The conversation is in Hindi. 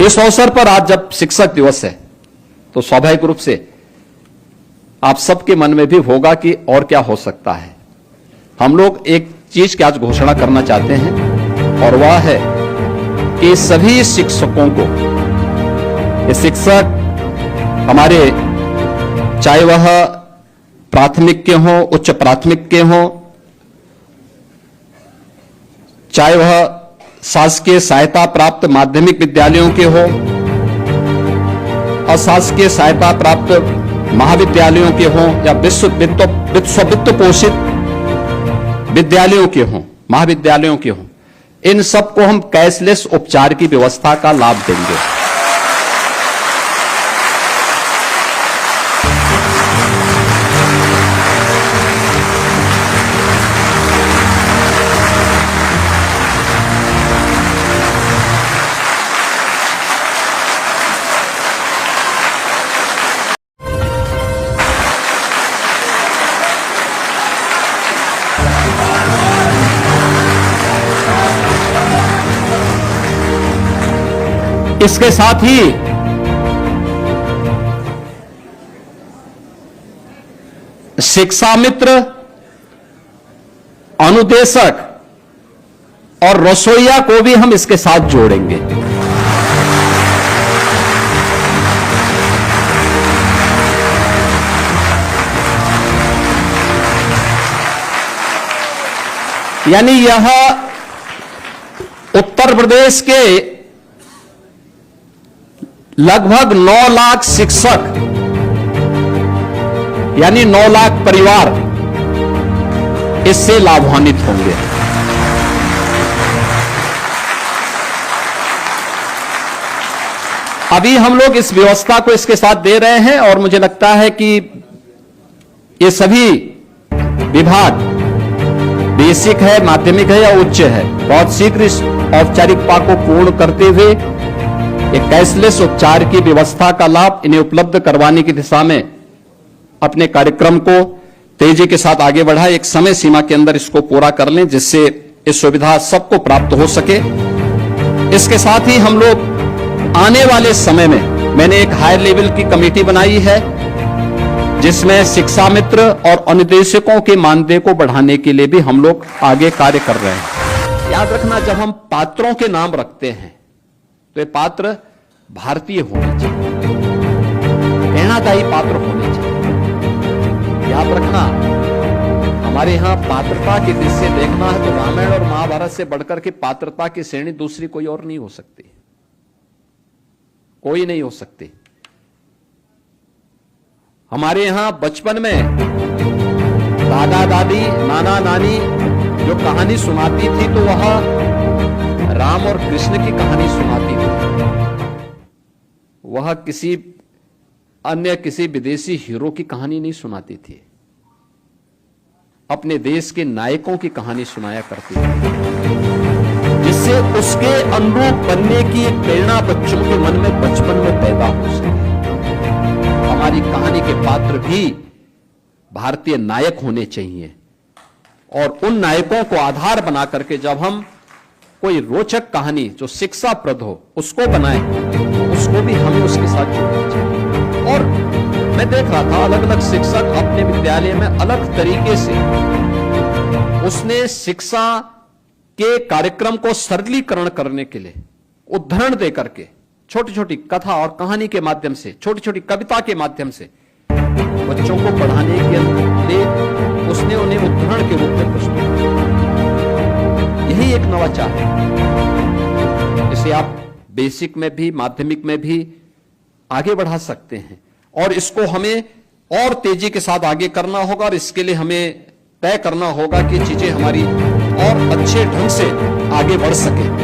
इस अवसर पर आज जब शिक्षक दिवस है तो स्वाभाविक रूप से आप सबके मन में भी होगा कि और क्या हो सकता है। हम लोग एक चीज की आज घोषणा करना चाहते हैं और वह है कि सभी शिक्षकों को, ये शिक्षक हमारे चाहे वह प्राथमिक के हों, उच्च प्राथमिक के हों, चाहे वह शासकीय सहायता प्राप्त माध्यमिक विद्यालयों के हो, अशासकीय सहायता प्राप्त महाविद्यालयों के हों या वित्त पोषित विद्यालयों के हों, महाविद्यालयों के हों, इन सबको हम कैशलेस उपचार की व्यवस्था का लाभ देंगे। इसके साथ ही शिक्षा मित्र, अनुदेशक और रसोइया को भी हम इसके साथ जोड़ेंगे। यानी यह उत्तर प्रदेश के लगभग 9 लाख शिक्षक यानी 9 लाख परिवार इससे लाभान्वित होंगे। अभी हम लोग इस व्यवस्था को इसके साथ दे रहे हैं और मुझे लगता है कि ये सभी विभाग, बेसिक है, माध्यमिक है या उच्च है, बहुत शीघ्र इस औपचारिकता को पूर्ण करते हुए एक कैशलेस उपचार की व्यवस्था का लाभ इन्हें उपलब्ध करवाने की दिशा में अपने कार्यक्रम को तेजी के साथ आगे बढ़ाए, एक समय सीमा के अंदर इसको पूरा कर लें जिससे इस सुविधा सबको प्राप्त हो सके। इसके साथ ही हम लोग आने वाले समय में, मैंने एक हायर लेवल की कमेटी बनाई है जिसमें शिक्षा मित्र और अनुदेशकों के मानदेय को बढ़ाने के लिए भी हम लोग आगे कार्य कर रहे हैं। याद रखना, जब हम पात्रों के नाम रखते हैं तो ये पात्र भारतीय होने चाहिए, प्रेरणादायी पात्र होने चाहिए। याद रखना, हमारे यहां पात्रता की दृष्टि से देखना है तो रामायण और महाभारत से बढ़कर के पात्रता की श्रेणी दूसरी कोई और नहीं हो सकती, कोई नहीं हो सकती। हमारे यहां बचपन में दादा दादी, नाना नानी जो कहानी सुनाती थी तो वह राम और कृष्ण की कहानी सुनाती थी, वह किसी विदेशी हीरो की कहानी नहीं सुनाती थी, अपने देश के नायकों की कहानी सुनाया करती थी, जिससे उसके अनुरूप बनने की एक प्रेरणा बच्चों के मन में बचपन में पैदा हो सके। हमारी कहानी के पात्र भी भारतीय नायक होने चाहिए और उन नायकों को आधार बना करके जब हम कोई रोचक कहानी जो शिक्षाप्रद हो उसको बनाए तो उसको भी हमें उसके साथ जोड़ना चाहिए। और मैं देख रहा था अलग अलग शिक्षक अपने विद्यालय में अलग तरीके से उसने शिक्षा के कार्यक्रम को सरलीकरण करने के लिए उदाहरण दे करके छोटी छोटी कथा और कहानी के माध्यम से, छोटी छोटी कविता के माध्यम से बच्चों को पढ़ाने के लिए उसने उन्हें उदाहरण के रूप में प्रस्तुत किया। यही एक नवाचार है, इसे आप बेसिक में भी, माध्यमिक में भी आगे बढ़ा सकते हैं और इसको हमें और तेजी के साथ आगे करना होगा और इसके लिए हमें तय करना होगा कि चीजें हमारी और अच्छे ढंग से आगे बढ़ सके।